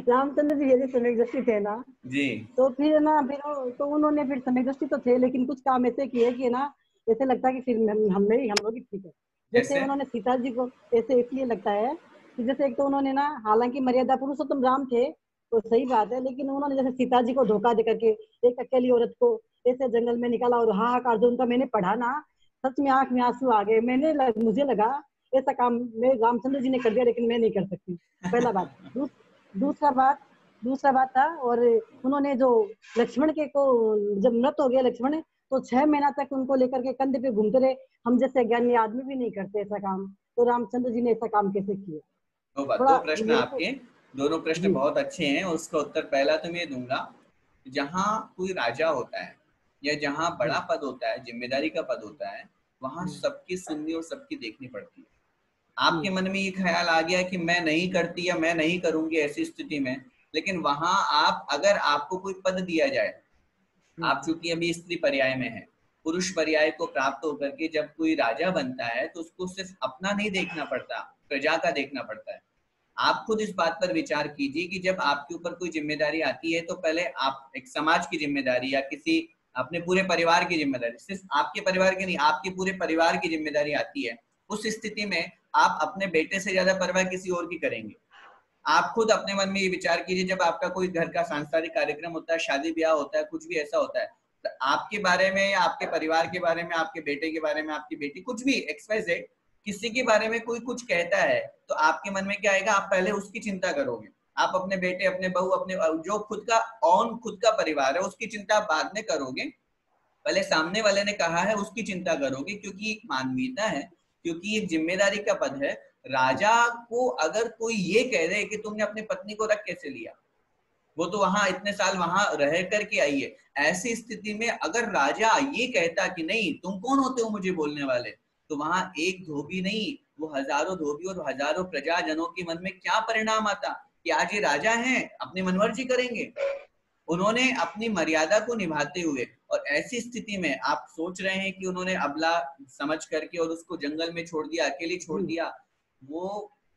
रामचंद्र जी जैसे सम्यक दृष्टि थे ना, जी तो फिर ना तो उन्होंने फिर सम्यक दृष्टि तो थे, लेकिन कुछ काम ऐसे किए कि ना ऐसे लगता है कि फिर हम लोग ही ठीक है। जैसे जैसे उन्होंने सीता जी को ऐसे इसलिए लगता है कि जैसे एक तो उन्होंने ना, हालांकि मर्यादा पुरुषोत्तम राम थे तो सही बात है, लेकिन उन्होंने जैसे सीता जी को धोखा दे करके एक अकेली औरत को ऐसे जंगल में निकाला, और हाहाकार जो उनका मैंने पढ़ा ना, सच में आंख में आंसू आ गए। मुझे लगा ऐसा काम मैं रामचंद्र जी ने कर दिया, लेकिन मैं नहीं कर सकती। पहला बात। दूसरा बात दूसरा बात था, और उन्होंने जो लक्ष्मण के को, जब मृत हो गया लक्ष्मण, तो 6 महीना तक उनको लेकर के कंधे पे घूमते रहे। हम जैसे ज्ञानी आदमी भी नहीं करते ऐसा काम, तो रामचंद्र जी ने ऐसा काम कैसे किया? दो थोड़ा प्रश्न मेरे को। आपके, दोनों प्रश्न जी बहुत अच्छे हैं। उसका उत्तर पहला तो मैं दूंगा, जहाँ कोई राजा होता है या जहाँ जी बड़ा पद होता है, जिम्मेदारी का पद होता है, वहां जी सबकी सुननी और सबकी देखनी पड़ती है। जी आपके मन में ये ख्याल आ गया कि मैं नहीं करती या मैं नहीं करूंगी ऐसी स्थिति में, लेकिन वहां आप, अगर आपको कोई पद दिया जाए, आप चूंकि अभी स्त्री पर्याय में है, पुरुष पर्याय को प्राप्त होकर के जब कोई राजा बनता है तो उसको सिर्फ अपना नहीं देखना पड़ता, प्रजा का देखना पड़ता है। आप खुद इस बात पर विचार कीजिए कि जब आपके ऊपर कोई जिम्मेदारी आती है तो पहले आप एक समाज की जिम्मेदारी या किसी अपने पूरे परिवार की जिम्मेदारी, सिर्फ आपके परिवार की नहीं, आपके पूरे परिवार की जिम्मेदारी आती है। उस स्थिति में आप अपने बेटे से ज्यादा परवाह किसी और की करेंगे। आप खुद अपने मन में ये विचार कीजिए, जब आपका कोई घर का सांस्कृतिक कार्यक्रम होता है, शादी ब्याह होता है, कुछ भी ऐसा होता है, तो आपके बारे में या आपके परिवार के बारे में, आपके बेटे के बारे में, आपकी बेटी, कुछ भी XYZ किसी के बारे में कोई कुछ कहता है, तो आपके मन में क्या आएगा? आप पहले उसकी चिंता करोगे। आप अपने बेटे, अपने बहू, अपने जो खुद का परिवार है उसकी चिंता आप बाद में करोगे, पहले सामने वाले ने कहा है उसकी चिंता करोगे, क्योंकि एक मानवीयता है, क्योंकि एक जिम्मेदारी का पद है। राजा को अगर कोई ये कह दे कि तुमने अपनी पत्नी को रख कैसे लिया, वो तो वहां इतने साल वहां रह करके आई है, ऐसी स्थिति में अगर राजा ये कहता कि नहीं तुम कौन होते हो मुझे बोलने वाले, तो वहां एक धोबी नहीं, वो हजारों धोबी और हजारों प्रजाजनों के मन में क्या परिणाम आता कि आज ये राजा हैं, अपनी मनमर्जी करेंगे। उन्होंने अपनी मर्यादा को निभाते हुए, और ऐसी स्थिति में आप सोच रहे हैं कि उन्होंने अबला समझ करके और उसको जंगल में छोड़ दिया, अकेली छोड़ जी दिया। वो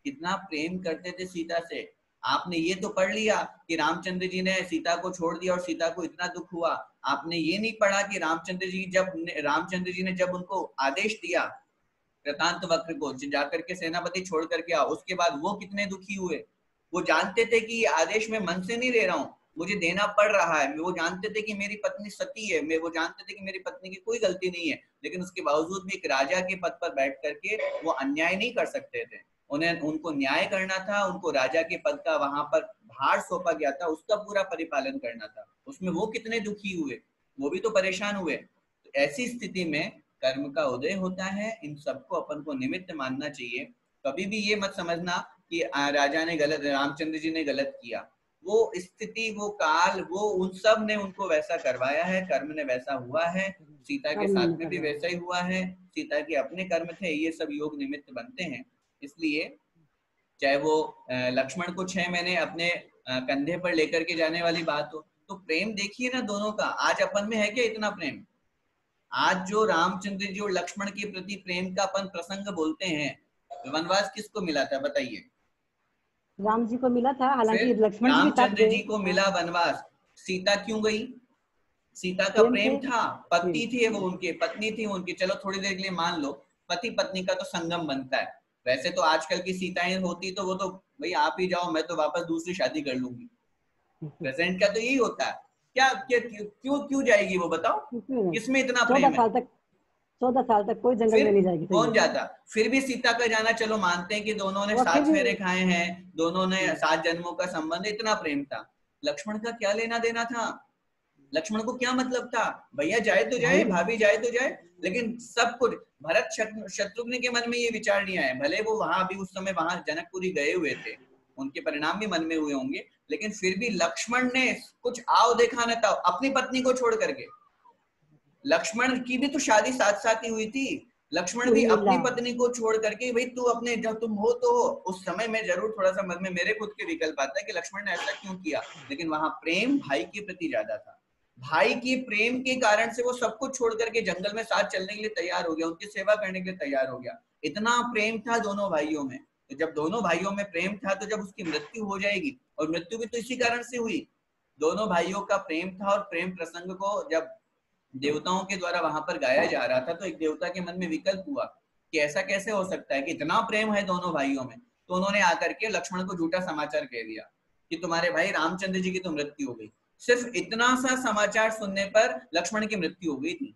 कितना प्रेम करते थे सीता से। आपने ये तो पढ़ लिया कि रामचंद्र जी ने सीता को छोड़ दिया और सीता को इतना दुख हुआ। आपने ये नहीं पढ़ा कि रामचंद्र जी ने जब उनको आदेश दिया कृतांत वक्र को जाकर के सेनापति छोड़ करके आओ, उसके बाद वो कितने दुखी हुए। वो जानते थे कि ये आदेश मैं मन से नहीं ले रहा हूँ, मुझे देना पड़ रहा है। वो जानते थे कि मेरी पत्नी सती है, वो जानते थे कि मेरी पत्नी की कोई गलती नहीं है, लेकिन उसके बावजूद भी एक राजा के पद पर बैठ करके वो अन्याय नहीं कर सकते थे। उनको न्याय करना था, उनको राजा के पद का वहां पर भार सौंपा गया था, उसका पूरा परिपालन करना था। उसमें वो कितने दुखी हुए, वो भी तो परेशान हुए। तो ऐसी स्थिति में कर्म का उदय होता है, इन सबको अपन को निमित्त मानना चाहिए। कभी भी ये मत समझना कि राजा ने गलत, रामचंद्र जी ने गलत किया। वो स्थिति, वो काल, वो उन सब ने उनको वैसा करवाया है, कर्म ने वैसा हुआ है। सीता के कर्म साथ मैंने में भी करवाया। वैसा ही हुआ है। सीता के अपने कर्म थे, ये सब योग निमित्त बनते हैं। इसलिए चाहे वो लक्ष्मण को 6 महीने अपने कंधे पर लेकर के जाने वाली बात हो, तो प्रेम देखिए ना दोनों का। आज अपन में है क्या इतना प्रेम? आज जो रामचंद्र जी और लक्ष्मण के प्रति प्रेम का अपन प्रसंग बोलते हैं, वनवास किसको मिला था बताइए? राम जी को मिला था, फिर हालांकि लक्ष्मण जी भी साथ रामचंद्र गए। जी को हाँ, मिला वनवास, सीता क्यों गई? सीता का प्रेम प्रेम थे। था, जी पति थे वो उनके, पत्नी थी उनकी, चलो थोड़ी देर के लिए मान लो, पति पत्नी का तो संगम बनता है। वैसे तो आजकल की सीताएं होती तो वो तो भाई आप ही जाओ, मैं तो वापस दूसरी शादी कर लूंगी। प्रेजेंट का तो यही होता है। क्या, क्या क्यों क्यों जाएगी वो, बताओ? क्यों नहीं? किसमें इतना 14 प्रेम है? साल तक 14 साल तक कोई जंगल फिर में नहीं जाएगी, सही कौन है। जाता? फिर भी सीता का जाना चलो मानते हैं कि दोनों ने वो फिर 7 भी। फेरे खाए हैं, दोनों ने 7 जन्मों का संबंध, इतना प्रेम था। लक्ष्मण का क्या लेना देना था? लक्ष्मण को क्या मतलब था? भैया जाए तो जाए, भाई। भाभी जाए तो जाए, लेकिन सब कुछ भरत शत्रुघ्न के मन में ये विचार नहीं आया। भले वो वहां भी उस समय वहां जनकपुरी गए हुए थे, उनके परिणाम भी मन में हुए होंगे, लेकिन फिर भी लक्ष्मण ने कुछ आओ देखा न था अपनी पत्नी को छोड़ करके। लक्ष्मण की भी तो शादी साथ साथ ही हुई थी। लक्ष्मण भी अपनी उर्मिला। पत्नी को छोड़ करके, भाई तू अपने, जब तुम हो तो हो। उस समय में जरूर थोड़ा सा मन में मेरे खुद के विकल्प आता है कि लक्ष्मण ने ऐसा क्यों किया, लेकिन वहां प्रेम भाई के प्रति ज्यादा था। भाई के प्रेम के कारण से वो सब कुछ छोड़ करके जंगल में साथ चलने के लिए तैयार हो गया, उनकी सेवा करने के लिए तैयार हो गया। इतना प्रेम था दोनों भाइयों में। तो जब दोनों भाइयों में प्रेम था तो जब उसकी मृत्यु हो जाएगी, और मृत्यु भी तो इसी कारण से हुई, दोनों भाइयों का प्रेम था, और प्रेम प्रसंग को जब देवताओं के द्वारा वहां पर गाया जा रहा था तो एक देवता के मन में विकल्प हुआ कि ऐसा कैसे हो सकता है कि इतना प्रेम है दोनों भाइयों में। तो उन्होंने आकर के लक्ष्मण को झूठा समाचार कह दिया कि तुम्हारे भाई रामचंद्र जी की तो मृत्यु हो गई। सिर्फ इतना सा समाचार सुनने पर लक्ष्मण की मृत्यु हो गई थी,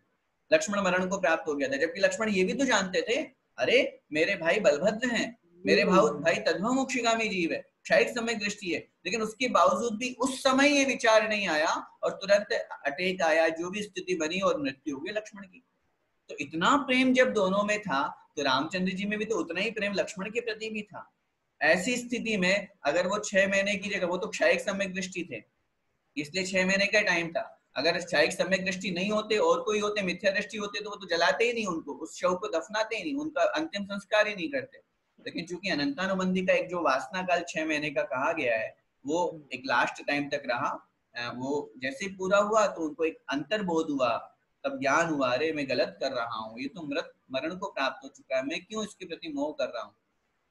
लक्ष्मण मरण को प्राप्त हो गया था। जबकि लक्ष्मण ये भी तो जानते थे, अरे मेरे भाई बलभद्र हैं, मेरे भाई तद्भवमोक्षिगामी जीव है, क्षयिक समय दृष्टि है, लेकिन उसके बावजूद भी उस समय ये विचार नहीं आया और तुरंत अटैक आया, जो भी स्थिति बनी और मृत्यु हो गई लक्ष्मण की। तो इतना प्रेम जब दोनों में था तो रामचंद्र जी में भी तो उतना ही प्रेम लक्ष्मण के प्रति भी था। ऐसी स्थिति में अगर वो 6 महीने की जगह, वो तो क्षयिक सम्यक दृष्टि थे इसलिए 6 महीने का टाइम था, अगर क्षयिक सम्यक दृष्टि नहीं होते और कोई होते, मिथ्या दृष्टि होते, तो वो तो जलाते ही नहीं उनको, उस शव को दफनाते ही नहीं, उनका अंतिम संस्कार ही नहीं करते। लेकिन चूंकि अनंतानुबंधी का एक जो वासना काल 6 महीने का कहा गया है वो एक लास्ट टाइम तक रहा, वो जैसे पूरा हुआ तो उनको एक अंतर्बोध हुआ, तब ज्ञान हुआ, अरे मैं गलत कर रहा हूँ, ये तो मरण को प्राप्त हो चुका है, मैं क्यों इसके प्रति मोह कर रहा हूँ।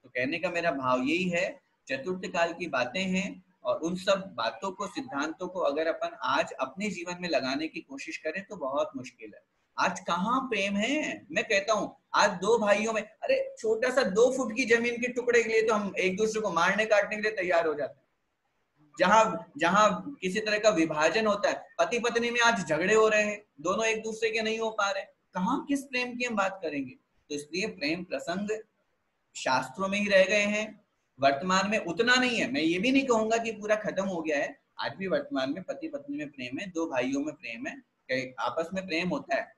तो कहने का मेरा भाव यही है, चतुर्थ काल की बातें हैं और उन सब बातों को, सिद्धांतों को अगर अपन आज अपने जीवन में लगाने की कोशिश करें तो बहुत मुश्किल है। आज कहाँ प्रेम है, मैं कहता हूँ आज दो भाइयों में, अरे छोटा सा 2 फुट की जमीन के टुकड़े के लिए तो हम एक दूसरे को मारने काटने के लिए तैयार हो जाते हैं। जहां जहां किसी तरह का विभाजन होता है, पति पत्नी में आज झगड़े हो रहे हैं, दोनों एक दूसरे के नहीं हो पा रहे, कहाँ किस प्रेम की हम बात करेंगे। तो इसलिए प्रेम प्रसंग शास्त्रों में ही रह गए हैं, वर्तमान में उतना नहीं है। मैं ये भी नहीं कहूंगा कि पूरा खत्म हो गया है, आज भी वर्तमान में पति पत्नी में प्रेम है, 2 भाइयों में प्रेम है, आपस में प्रेम होता है।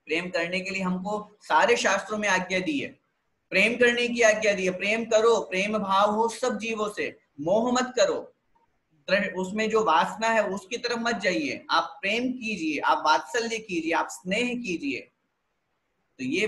प्रेम करने के लिए हमको सारे शास्त्रों में आज्ञा दी है, प्रेम करने की आज्ञा दी है, प्रेम करो, प्रेम भाव हो सब जीवों से, मोह मत करो, उसमें जो वासना है उसकी तरफ मत जाइए, आप प्रेम कीजिए, आप वात्सल्य कीजिए, आप स्नेह कीजिए। तो ये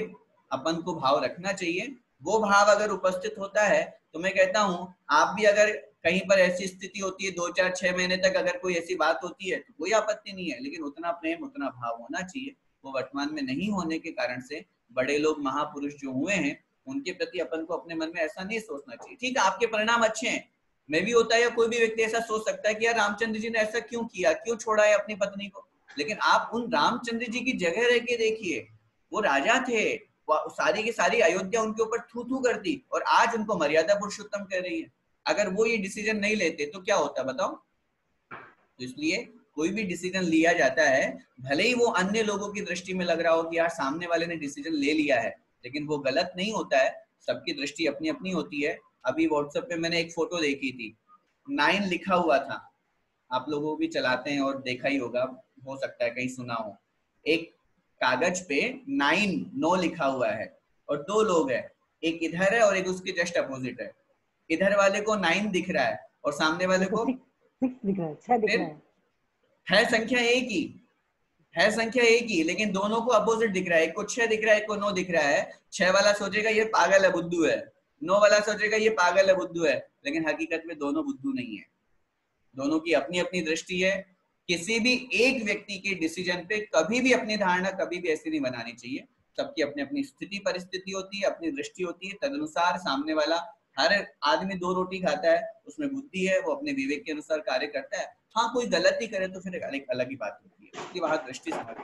अपन को भाव रखना चाहिए। वो भाव अगर उपस्थित होता है तो मैं कहता हूं आप भी अगर कहीं पर ऐसी स्थिति होती है 2, 4, 6 महीने तक अगर कोई ऐसी बात होती है तो कोई आपत्ति नहीं है, लेकिन उतना प्रेम उतना भाव होना चाहिए। वो वर्तमान में नहीं होने के कारण से बड़े लोग महापुरुष जो हुए हैं उनके प्रति अपन को अपने मन में ऐसा नहीं सोचना चाहिए। ठीक है, आपके परिणाम अच्छे हैं, मैं भी होता है या कोई भी व्यक्ति ऐसा सोच सकता है कि यार रामचंद्र जी ने ऐसा क्यों किया, क्यों छोड़ा है अपनी पत्नी को। लेकिन आप उन रामचंद्र जी की जगह रह के देखिए, वो राजा थे, सारी की सारी अयोध्या उनके ऊपर थू थू करती और आज उनको मर्यादा पुरुषोत्तम कह रही है। अगर वो ये डिसीजन नहीं लेते तो क्या होता बताओ। तो इसलिए कोई भी डिसीजन लिया जाता है, भले ही वो अन्य लोगों की दृष्टि में लग रहा हो कि यार सामने वाले ने डिसीजन ले लिया है, लेकिन वो गलत नहीं होता है। सबकी दृष्टि अपनी अपनी होती है। अभी व्हाट्सएप पे मैंने एक फोटो देखी थी, 9 लिखा हुआ था, आप लोगों भी चलाते हैं और देखा ही होगा, हो सकता है कहीं सुना हो। एक कागज पे 9 लिखा हुआ है और 2 लोग हैं, एक इधर है और एक उसके जस्ट अपोजिट है। इधर वाले को 9 दिख रहा है और सामने वाले को 6 दिख रहा है, 6 दिख रहा है संख्या एक ही है, संख्या एक ही, लेकिन दोनों को अपोजिट दिख रहा है, एक को 6 दिख रहा है, एक को 9 दिख रहा है। 6 वाला सोचेगा ये पागल है, बुद्धू है, 9 वाला सोचेगा ये पागल है, बुद्धू है, लेकिन हकीकत में दोनों बुद्धू नहीं है, दोनों की अपनी अपनी दृष्टि है। किसी भी एक व्यक्ति के डिसीजन पे कभी भी अपनी धारणा कभी भी ऐसी नहीं बनानी चाहिए। सबकी अपनी अपनी स्थिति परिस्थिति होती है, अपनी दृष्टि होती है, तदनुसार सामने वाला, हर आदमी 2 रोटी खाता है, उसमें बुद्धि है, वो अपने विवेक के अनुसार कार्य करता है। हाँ कोई गलती करे तो फिर एक अलग ही बात होती है, उसकी वहां दृष्टि समझ